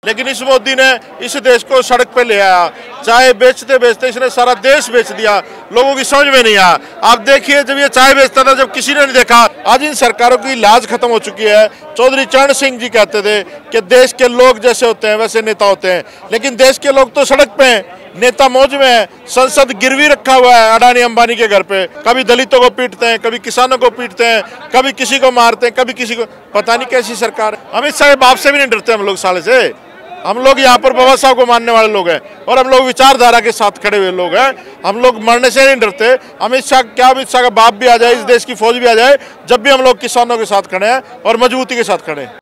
लेकिन इस मोदी ने इस देश को सड़क पे ले आया। चाय बेचते बेचते इसने सारा देश बेच दिया, लोगों की समझ में नहीं आया। आप देखिए, जब ये चाय बेचता था, जब किसी ने नहीं देखा, आज इन सरकारों की लाज खत्म हो चुकी है। चौधरी चरण सिंह जी कहते थे कि देश के लोग जैसे होते हैं वैसे नेता होते हैं, लेकिन देश के लोग तो सड़क पे हैं, नेता मौज में है। संसद गिरवी रखा हुआ है अडानी अंबानी के घर पे। कभी दलितों को पीटते हैं, कभी किसानों को पीटते हैं, कभी किसी को मारते हैं, कभी किसी को, पता नहीं कैसी सरकार है। अमित शाह के बाप से भी नहीं डरते हम लोग साले से। हम लोग यहाँ पर बाबा साहब को मानने वाले लोग हैं और हम लोग विचारधारा के साथ खड़े हुए लोग हैं। हम लोग मरने से नहीं डरते। अमित शाह का बाप भी आ जाए, इस देश की फौज भी आ जाए, जब भी हम लोग किसानों के साथ खड़े हैं और मजबूती के साथ खड़े हैं।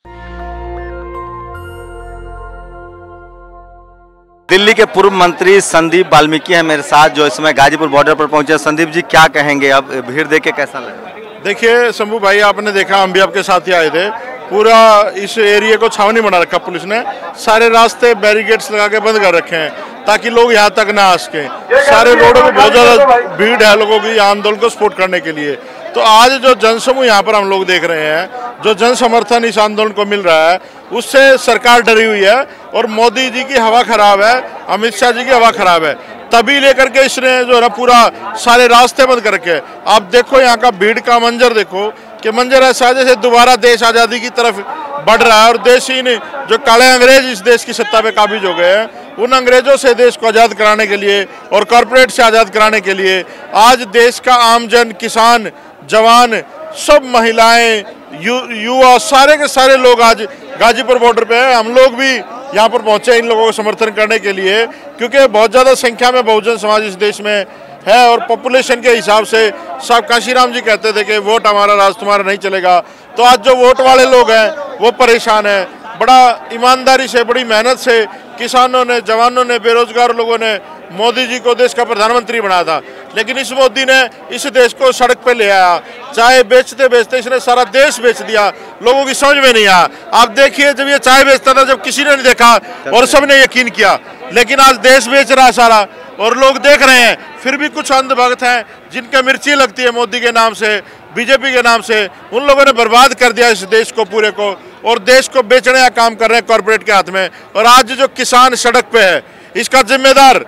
दिल्ली के पूर्व मंत्री संदीप वाल्मीकि हैं मेरे साथ, जो इस समय गाजीपुर बॉर्डर पर पहुंचे। संदीप जी, क्या कहेंगे, अब भीड़ देख के कैसा लगा? देखिए शंभू भाई, आपने देखा, हम भी आपके साथ ही आए थे। पूरा इस एरिया को छावनी बना रखा पुलिस ने। सारे रास्ते बैरिकेड्स लगा के बंद कर रखे हैं ताकि लोग यहाँ तक ना आ सके। सारे रोडों पे बहुत ज़्यादा भीड़ है लोगों की आंदोलन को सपोर्ट करने के लिए। तो आज जो जनसमूह यहाँ पर हम लोग देख रहे हैं, जो जन समर्थन इस आंदोलन को मिल रहा है, उससे सरकार डरी हुई है और मोदी जी की हवा खराब है, अमित शाह जी की हवा खराब है। तभी लेकर के इसने जो है ना पूरा सारे रास्ते बंद कर रखे। आप देखो यहाँ का भीड़ का मंजर देखो कि मंजर ऐसा है जैसे दोबारा देश आज़ादी की तरफ बढ़ रहा है। और देश ही नहीं, जो काले अंग्रेज इस देश की सत्ता पे काबिज हो गए हैं, उन अंग्रेजों से देश को आज़ाद कराने के लिए और कॉरपोरेट से आज़ाद कराने के लिए आज देश का आमजन, किसान, जवान, सब महिलाएं, युवा, सारे के सारे लोग आज गाजीपुर बॉर्डर पे हैं। हम लोग भी यहाँ पर पहुँचे इन लोगों को समर्थन करने के लिए, क्योंकि बहुत ज़्यादा संख्या में बहुजन समाज इस देश में है। और पॉपुलेशन के हिसाब से साहब काशीराम जी कहते थे कि वोट हमारा, राज तुम्हारा नहीं चलेगा। तो आज जो वोट वाले लोग हैं वो परेशान हैं। बड़ा ईमानदारी से, बड़ी मेहनत से किसानों ने, जवानों ने, बेरोजगार लोगों ने मोदी जी को देश का प्रधानमंत्री बनाया था, लेकिन इस मोदी ने इस देश को सड़क पे ले आया। चाय बेचते बेचते इसने सारा देश बेच दिया, लोगों की समझ में नहीं आया। आप देखिए, जब ये चाय बेचता था, जब किसी ने नहीं देखा और सबने यकीन किया, लेकिन आज देश बेच रहा है सारा और लोग देख रहे हैं। फिर भी कुछ अंधभक्त हैं जिनका मिर्ची लगती है मोदी के नाम से, बीजेपी के नाम से। उन लोगों ने बर्बाद कर दिया इस देश को पूरे को, और देश को बेचने का काम कर रहे हैं कॉर्पोरेट के हाथ में। और आज जो किसान सड़क पे है, इसका जिम्मेदार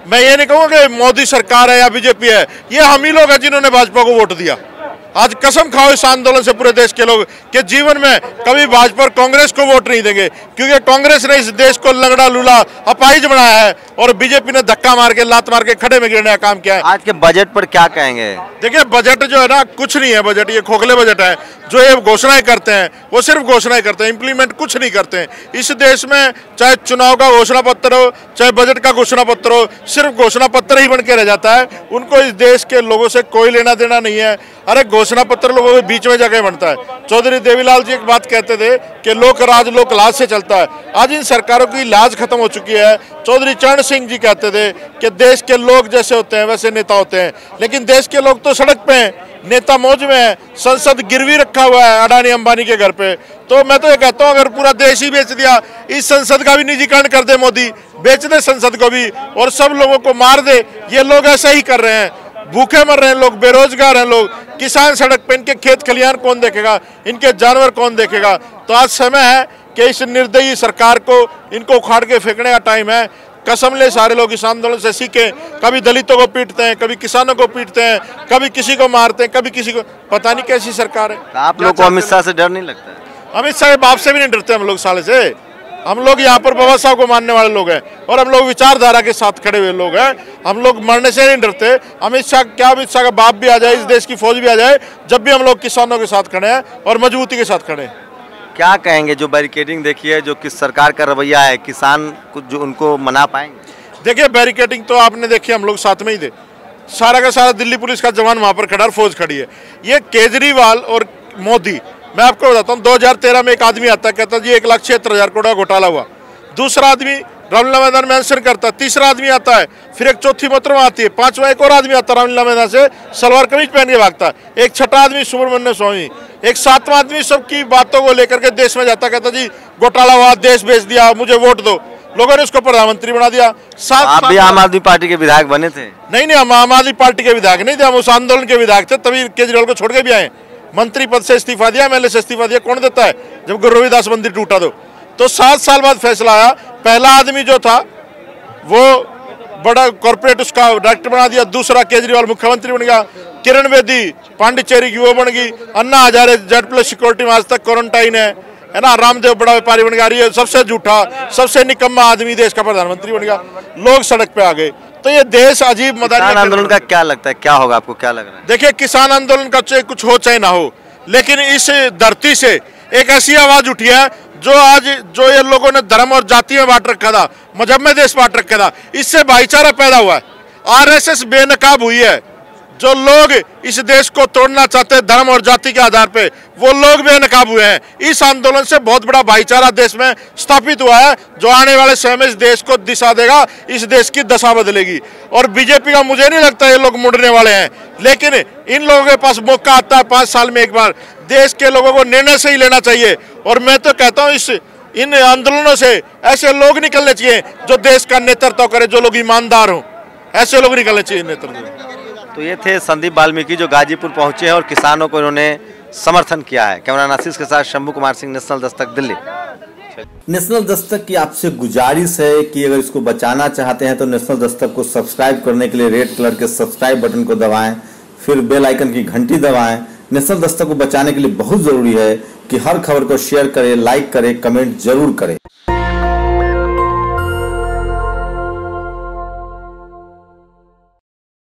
मैं ये नहीं कहूँगा कि मोदी सरकार है या बीजेपी है, ये हम ही लोग हैं जिन्होंने भाजपा को वोट दिया। आज कसम खाओ इस आंदोलन से पूरे देश के लोग कि जीवन में कभी भाजपा और कांग्रेस को वोट नहीं देंगे, क्योंकि कांग्रेस ने इस देश को लंगड़ा लूला अपाहिज बनाया है और बीजेपी ने धक्का मार के, लात मार के खड़े में गिरने का काम किया है। आज के बजट पर क्या कहेंगे? देखिए, बजट जो है ना, कुछ नहीं है बजट, ये खोखले बजट है। जो ये घोषणाएं करते हैं वो सिर्फ घोषणाएं करते हैं, इंप्लीमेंट कुछ नहीं करते हैं। इस देश में चाहे चुनाव का घोषणा पत्र हो, चाहे बजट का घोषणा पत्र हो, सिर्फ घोषणा पत्र ही बन के रह जाता है। उनको इस देश के लोगों से कोई लेना देना नहीं है। अरे घोषणा पत्र लोगों के बीच में जाके बनता है। चौधरी देवीलाल जी एक बात कहते थे कि लोक राज लोक लाज से चलता है। आज इन सरकारों की लाज खत्म हो चुकी है। चौधरी चरण सिंह जी कहते थे कि देश के लोग जैसे होते हैं वैसे नेता होते हैं, लेकिन देश के लोग तो सड़क पे हैं, नेता मौज में है। संसद गिरवी रखा हुआ है अडानी अंबानी के घर पे। तो मैं तो ये कहता हूँ, अगर पूरा देश ही बेच दिया, इस संसद का भी निजीकरण कर दे मोदी, बेच दे संसद को भी और सब लोगों को मार दे। ये लोग ऐसे ही कर रहे हैं, भूखे मर रहे हैं लोग, बेरोजगार हैं लोग, किसान सड़क पे, इनके खेत खलियान कौन देखेगा, इनके जानवर कौन देखेगा। तो आज समय है कि इस निर्दयी सरकार को, इनको उखाड़ के फेंकने का टाइम है। कसम ले सारे लोग इस आंदोलन से सीखें। कभी दलितों को पीटते हैं, कभी किसानों को पीटते हैं, कभी किसी को मारते हैं, कभी किसी को, पता नहीं कैसी सरकार है। आप लोग को अमित शाह से डर नहीं लगता है? अमित शाह के बाप से भी नहीं डरते हम लोग साले से। हम लोग यहाँ पर बाबा साहब को मानने वाले लोग हैं और हम लोग विचारधारा के साथ खड़े हुए लोग हैं। हम लोग मरने से नहीं डरते। अमित शाह का बाप भी आ जाए, इस देश की फौज भी आ जाए, जब भी हम लोग किसानों के साथ खड़े हैं और मजबूती के साथ खड़े हैं। क्या कहेंगे, जो बैरिकेडिंग देखी है, जो किस सरकार का रवैया है, किसान कुछ जो उनको मना पाएंगे? देखिए, बैरिकेडिंग तो आपने देखी, हम लोग साथ में ही थे। सारा का सारा दिल्ली पुलिस का जवान वहाँ पर खड़ा, फौज खड़ी है। ये केजरीवाल और मोदी, मैं आपको बताता हूँ, 2013 में एक आदमी आता है, कहता है जी 1,76,000 करोड़ का घोटाला हुआ। दूसरा आदमी रामलीला मैदान में आंसर करता है। तीसरा आदमी आता है, फिर एक चौथी मोहतरमा आती है, पांचवा एक और आदमी आता है रामलीला मैदान से, सलवार कमीज पहन के भागता है। एक छठा आदमी सुब्रमण्य स्वामी, एक सातवां आदमी सबकी बातों को लेकर के देश में जाता, कहता जी घोटाला हुआ, देश बेच दिया, मुझे वोट दो। लोगों ने उसको प्रधानमंत्री बना दिया। आप भी आम आदमी पार्टी के विधायक बने थे? नहीं, हम आम आदमी पार्टी के विधायक नहीं थे, हम उस आंदोलन के विधायक थे। तभी केजरीवाल को छोड़ के भी आए, मंत्री पद से इस्तीफा दिया, एमएलए से इस्तीफा दिया। कौन देता है जब गुरु रविदास मंदिर टूटा? तो 7 साल बाद फैसला आया। पहला आदमी जो था वो बड़ा कॉर्पोरेट उसका डायरेक्टर बना दिया, दूसरा केजरीवाल मुख्यमंत्री बन गया, किरण बेदी पांडिचेरी की वो बन गई, अन्ना हजारे जेड+ सिक्योरिटी में आज तक क्वारंटाइन है ना, रामदेव बड़ा व्यापारी बन गया, ये सबसे झूठा सबसे निकम्मा आदमी देश का प्रधानमंत्री बन गया, लोग सड़क पे आ गए। तो ये देश अजीब किसान आंदोलन का क्या लगता है, क्या होगा, आपको क्या लग रहा है? देखिए, किसान आंदोलन का चाहे कुछ हो चाहे ना हो, लेकिन इस धरती से एक ऐसी आवाज उठी है जो ये लोगों ने धर्म और जाति में बांट रखा था, मजहब में देश बांट रखा था, इससे भाईचारा पैदा हुआ है। आरएसएस बेनकाब हुई है। जो लोग इस देश को तोड़ना चाहते हैं धर्म और जाति के आधार पे, वो लोग बेनकाब हुए हैं। इस आंदोलन से बहुत बड़ा भाईचारा देश में स्थापित हुआ है, जो आने वाले समय में इस देश को दिशा देगा, इस देश की दशा बदलेगी। और बीजेपी का मुझे नहीं लगता ये लोग मुड़ने वाले हैं, लेकिन इन लोगों के पास मौका आता है 5 साल में एक बार। देश के लोगों को निर्णय से ही लेना चाहिए। और मैं तो कहता हूँ इन आंदोलनों से ऐसे लोग निकलने चाहिए जो देश का नेतृत्व करे, जो लोग ईमानदार हों, ऐसे लोग निकलने चाहिए नेतृत्व। तो ये थे संदीप वाल्मीकि जो गाजीपुर पहुंचे हैं और किसानों को इन्होंने समर्थन किया है। कैमरा आशीष के साथ शंभू कुमार सिंह, नेशनल दस्तक, दिल्ली। नेशनल दस्तक की आपसे गुजारिश है कि अगर इसको बचाना चाहते हैं तो नेशनल दस्तक को सब्सक्राइब करने के लिए रेड कलर के सब्सक्राइब बटन को दबाएं, फिर बेल आइकन की घंटी दबाएं। नेशनल दस्तक को बचाने के लिए बहुत जरूरी है कि हर खबर को शेयर करें, लाइक करें, कमेंट जरूर करें।